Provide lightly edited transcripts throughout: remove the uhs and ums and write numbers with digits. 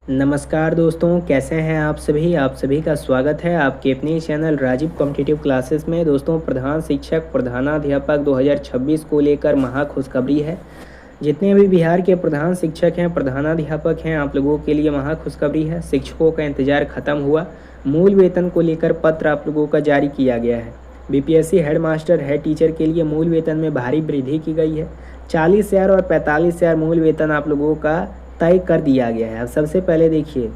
नमस्कार दोस्तों, कैसे हैं आप सभी का स्वागत है आपके अपने चैनल राजीव कॉम्पिटिटिव क्लासेस में। दोस्तों, प्रधान शिक्षक प्रधानाध्यापक 2026 को लेकर महा खुशखबरी है। जितने भी बिहार के प्रधान शिक्षक हैं, प्रधानाध्यापक हैं, आप लोगों के लिए महा खुशखबरी है। शिक्षकों का इंतजार खत्म हुआ। मूल वेतन को लेकर पत्र आप लोगों का जारी किया गया है। BPSC head master, head teacher के लिए मूल वेतन में भारी वृद्धि की गई है। 40,000 और 45,000 मूल वेतन आप लोगों का तय कर दिया गया है। अब सबसे पहले देखिए,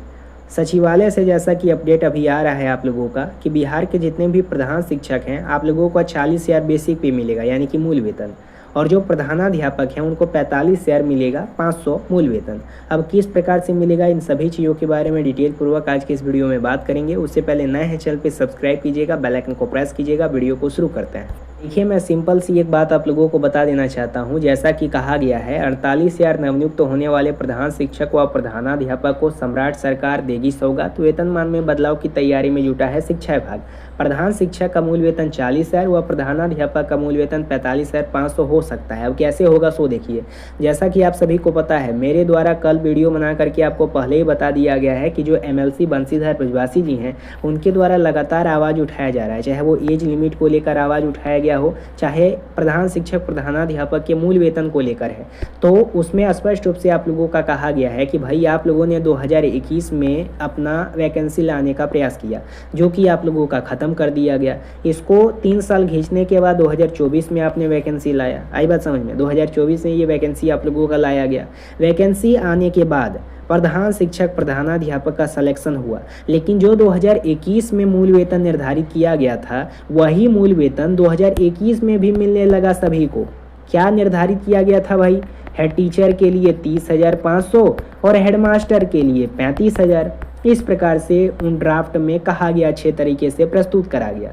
सचिवालय से जैसा कि अपडेट अभी आ रहा है आप लोगों का कि बिहार के जितने भी प्रधान शिक्षक हैं, आप लोगों को 40,000 बेसिक पे मिलेगा, यानी कि मूल वेतन। और जो प्रधानाध्यापक हैं उनको 45,000 मिलेगा, 500 मूल वेतन। अब किस प्रकार से मिलेगा, इन सभी चीज़ों के बारे में डिटेल पूर्वक आज के इस वीडियो में बात करेंगे। उससे पहले नए हैं चैनल पे सब्सक्राइब कीजिएगा, बेल आइकन को प्रेस कीजिएगा। वीडियो को शुरू करते हैं। देखिए, मैं सिंपल सी एक बात आप लोगों को बता देना चाहता हूं। जैसा कि कहा गया है, 48,000 नवनियुक्त होने वाले प्रधान शिक्षक व प्रधानाध्यापक को सम्राट सरकार देगी सौगात। वेतनमान में बदलाव की तैयारी में जुटा है शिक्षा विभाग। प्रधान शिक्षक का मूल वेतन 40,000 व प्रधानाध्यापक का मूल वेतन 45,500 हो सकता है। अब कैसे होगा सो देखिए। जैसा कि आप सभी को पता है, मेरे द्वारा कल वीडियो बना करके आपको पहले ही बता दिया गया है कि जो एमएलसी बंशीधर ब्रजवासी जी हैं, उनके द्वारा लगातार आवाज़ उठाया जा रहा है। चाहे वो एज लिमिट को लेकर आवाज़ उठाया गया हो, चाहे प्रधान शिक्षक प्रधानाध्यापक के मूल वेतन को लेकर है, तो उसमें स्पष्ट रूप से आप लोगों का कहा गया है कि भाई आप लोगों ने 2021 में अपना वैकेंसी लाने का प्रयास किया, जो कि आप लोगों का ख़त्म कर दिया गया। इसको 3 साल खींचने के बाद 2024 में आपने वैकेंसी लाया। आई बात समझ में? 2024 में ये वैकेंसी आप लोगों का लाया गया। वैकेंसी आने के बाद प्रधान शिक्षक प्रधानाध्यापक का सिलेक्शन हुआ, लेकिन जो 2021 में मूल वेतन निर्धारित किया गया था, वही मूल वेतन 2021 में भी मिलने लगा सभी को। क्या निर्धारित किया गया था भाई? हेड टीचर के लिए 30,500 और हेड मास्टर के लिए 35,000। इस प्रकार से उन ड्राफ्ट में कहा गया, अच्छे तरीके से प्रस्तुत करा गया।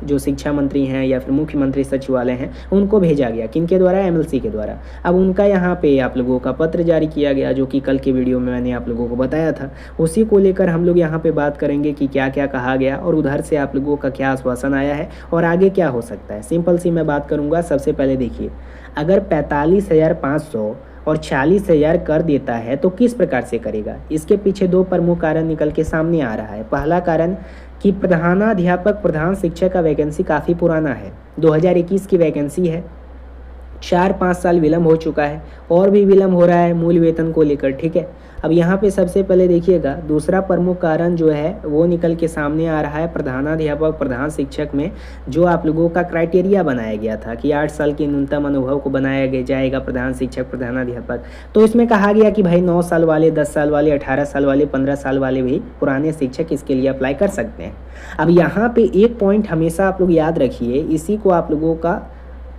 जो शिक्षा मंत्री हैं या फिर मुख्यमंत्री सचिवालय हैं, उनको भेजा गया। किनके द्वारा? एमएलसी के द्वारा। अब उनका यहाँ पे आप लोगों का पत्र जारी किया गया, जो कि कल के वीडियो में मैंने आप लोगों को बताया था। उसी को लेकर हम लोग यहाँ पे बात करेंगे कि क्या क्या कहा गया और उधर से आप लोगों का क्या आश्वासन आया है और आगे क्या हो सकता है। सिंपल सी मैं बात करूँगा। सबसे पहले देखिए, अगर 45,500 और 40,000 कर देता है तो किस प्रकार से करेगा? इसके पीछे 2 प्रमुख कारण निकल के सामने आ रहा है। पहला कारण कि प्रधानाध्यापक प्रधान शिक्षक का वैकेंसी काफ़ी पुराना है, 2021 की वैकेंसी है। 4-5 साल विलम्ब हो चुका है और भी विलम्ब हो रहा है मूल वेतन को लेकर। ठीक है, अब यहाँ पे सबसे पहले देखिएगा, दूसरा प्रमुख कारण जो है वो निकल के सामने आ रहा है प्रधानाध्यापक प्रधान शिक्षक में। जो आप लोगों का क्राइटेरिया बनाया गया था कि 8 साल के न्यूनतम अनुभव को बनाया जाएगा प्रधान शिक्षक प्रधानाध्यापक, तो इसमें कहा गया कि भाई 9 साल वाले, 10 साल वाले, 18 साल वाले, 15 साल वाले भी पुराने शिक्षक इसके लिए अप्लाई कर सकते हैं। अब यहाँ पे एक पॉइंट हमेशा आप लोग याद रखिए, इसी को आप लोगों का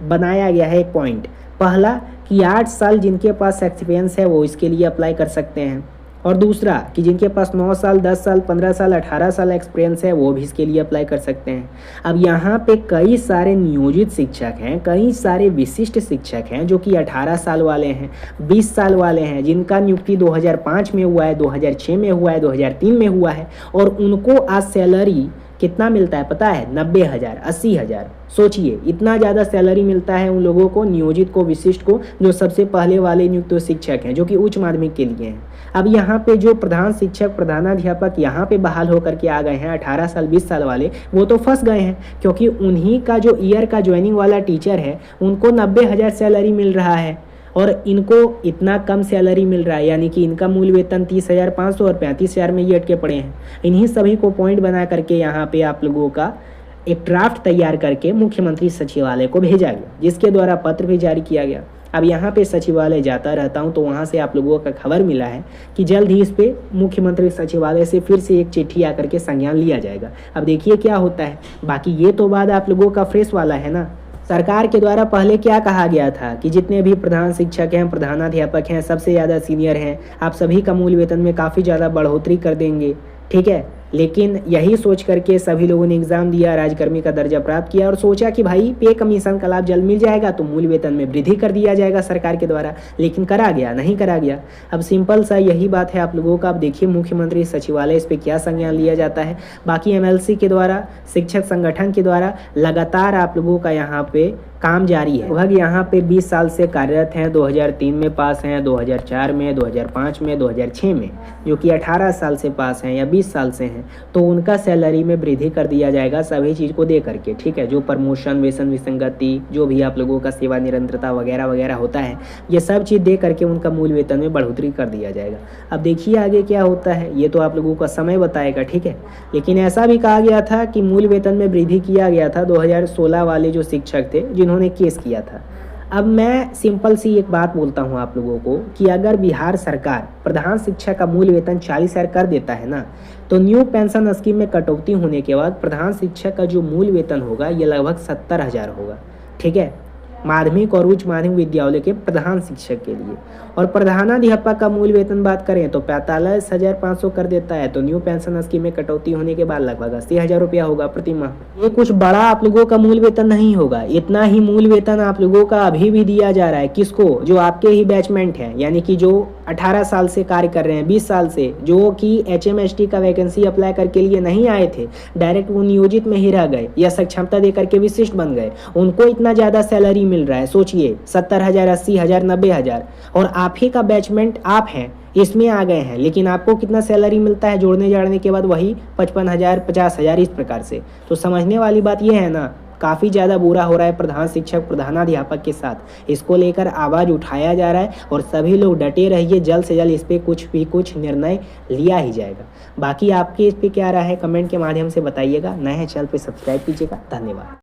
बनाया गया है एक पॉइंट। पहला कि 8 साल जिनके पास एक्सपीरियंस है वो इसके लिए अप्लाई कर सकते हैं, और दूसरा कि जिनके पास 9 साल, 10 साल, 15 साल, 18 साल एक्सपीरियंस है वो भी इसके लिए अप्लाई कर सकते हैं। अब यहाँ पे कई सारे नियोजित शिक्षक हैं, कई सारे विशिष्ट शिक्षक हैं जो कि 18 साल वाले हैं, 20 साल वाले हैं, जिनका नियुक्ति 2005 में हुआ है, 2006 में हुआ है, 2003 में हुआ है, और उनको आज सैलरी कितना मिलता है पता है? 90,000, 80,000। सोचिए, इतना ज़्यादा सैलरी मिलता है उन लोगों को, नियोजित को, विशिष्ट को, जो सबसे पहले वाले नियुक्त शिक्षक हैं, जो कि उच्च माध्यमिक के लिए हैं। अब यहाँ पे जो प्रधान शिक्षक प्रधानाध्यापक यहाँ पे बहाल होकर के आ गए हैं, 18 साल 20 साल वाले, वो तो फंस गए हैं, क्योंकि उन्हीं का जो ईयर का ज्वाइनिंग वाला टीचर है उनको 90,000 सैलरी मिल रहा है और इनको इतना कम सैलरी मिल रहा है, यानी कि इनका मूल वेतन 30,500 और 35,000 में ये अटके पड़े हैं। इन्हीं सभी को पॉइंट बना करके यहाँ पे आप लोगों का एक ड्राफ्ट तैयार करके मुख्यमंत्री सचिवालय को भेजा गया, जिसके द्वारा पत्र भी जारी किया गया। अब यहाँ पे सचिवालय जाता रहता हूँ तो वहाँ से आप लोगों का खबर मिला है कि जल्द ही इस पे मुख्यमंत्री सचिवालय से फिर से एक चिट्ठी आकर के संज्ञान लिया जाएगा। अब देखिए क्या होता है। बाकी ये तो बात आप लोगों का फ्रेश वाला है ना। सरकार के द्वारा पहले क्या कहा गया था कि जितने भी प्रधान शिक्षक हैं, प्रधानाध्यापक हैं, सबसे ज़्यादा सीनियर हैं, आप सभी का मूल वेतन में काफ़ी ज़्यादा बढ़ोतरी कर देंगे। ठीक है, लेकिन यही सोच करके सभी लोगों ने एग्ज़ाम दिया, राजकर्मी का दर्जा प्राप्त किया और सोचा कि भाई पे कमीशन का लाभ जल्द मिल जाएगा तो मूल वेतन में वृद्धि कर दिया जाएगा सरकार के द्वारा। लेकिन करा गया? नहीं करा गया। अब सिंपल सा यही बात है आप लोगों का। अब देखिए मुख्यमंत्री सचिवालय इस पर क्या संज्ञान लिया जाता है। बाकी एमएलसी के द्वारा, शिक्षक संगठन के द्वारा लगातार आप लोगों का यहाँ पे काम जारी है। लगभग यहाँ पे 20 साल से कार्यरत हैं, 2003 में पास हैं, 2004 में, 2005 में, 2006 में, जो कि 18 साल से पास हैं या 20 साल से हैं, तो उनका सैलरी में वृद्धि कर दिया जाएगा सभी चीज़ को दे करके, ठीक है। जो प्रमोशन, वेतन विसंगति, जो भी आप लोगों का सेवा निरंतरता वगैरह वगैरह होता है, ये सब चीज़ दे करके उनका मूल वेतन में बढ़ोतरी कर दिया जाएगा। अब देखिए आगे क्या होता है, ये तो आप लोगों का समय बताएगा, ठीक है। लेकिन ऐसा भी कहा गया था कि मूल वेतन में वृद्धि किया गया था 2016 वाले जो शिक्षक थे जिन्होंने केस किया था। अब मैं सिंपल सी एक बात बोलता हूँ आप लोगों को कि अगर बिहार सरकार प्रधान शिक्षक का मूल वेतन 40,000 कर देता है ना, तो न्यू पेंशन स्कीम में कटौती होने के बाद प्रधान शिक्षक का जो मूल वेतन होगा ये लगभग 70,000 होगा, ठीक है, माध्यमिक और उच्च माध्यमिक विद्यालय के प्रधान शिक्षक के लिए। और प्रधानाध्यापक का मूल वेतन बात करें तो 45,500 कर देता है, तो न्यू पेंशन स्कीम में कटौती होने के बाद लगभग 80,000 रुपया होगा प्रति माह। ये कुछ बड़ा आप लोगों का मूल वेतन नहीं होगा, इतना ही मूल वेतन आप लोगों का अभी भी दिया जा रहा है। किसको? जो आपके ही बैचमेंट हैं, यानी कि जो 18 साल से कार्य कर रहे हैं, 20 साल से, जो कि HMST का वैकेंसी अप्लाई करके लिए नहीं आए थे, डायरेक्ट वो नियोजित में ही रह गए या सक्षमता दे करके विशिष्ट बन गए, उनको इतना ज़्यादा सैलरी मिल रहा है। सोचिए 70,000, 80,000, 90,000, और आप ही का बैचमेंट आप हैं इसमें आ गए हैं, लेकिन आपको कितना सैलरी मिलता है जोड़ने जाड़ने के बाद? वही 55,000, 50,000, इस प्रकार से। तो समझने वाली बात यह है ना, काफ़ी ज़्यादा बुरा हो रहा है प्रधान शिक्षक प्रधानाध्यापक के साथ। इसको लेकर आवाज़ उठाया जा रहा है और सभी लोग डटे रहिए, जल्द से जल्द इस पर कुछ निर्णय लिया ही जाएगा। बाकी आपकी इस पर क्या राय है कमेंट के माध्यम से बताइएगा। नए चैनल पर सब्सक्राइब कीजिएगा। धन्यवाद।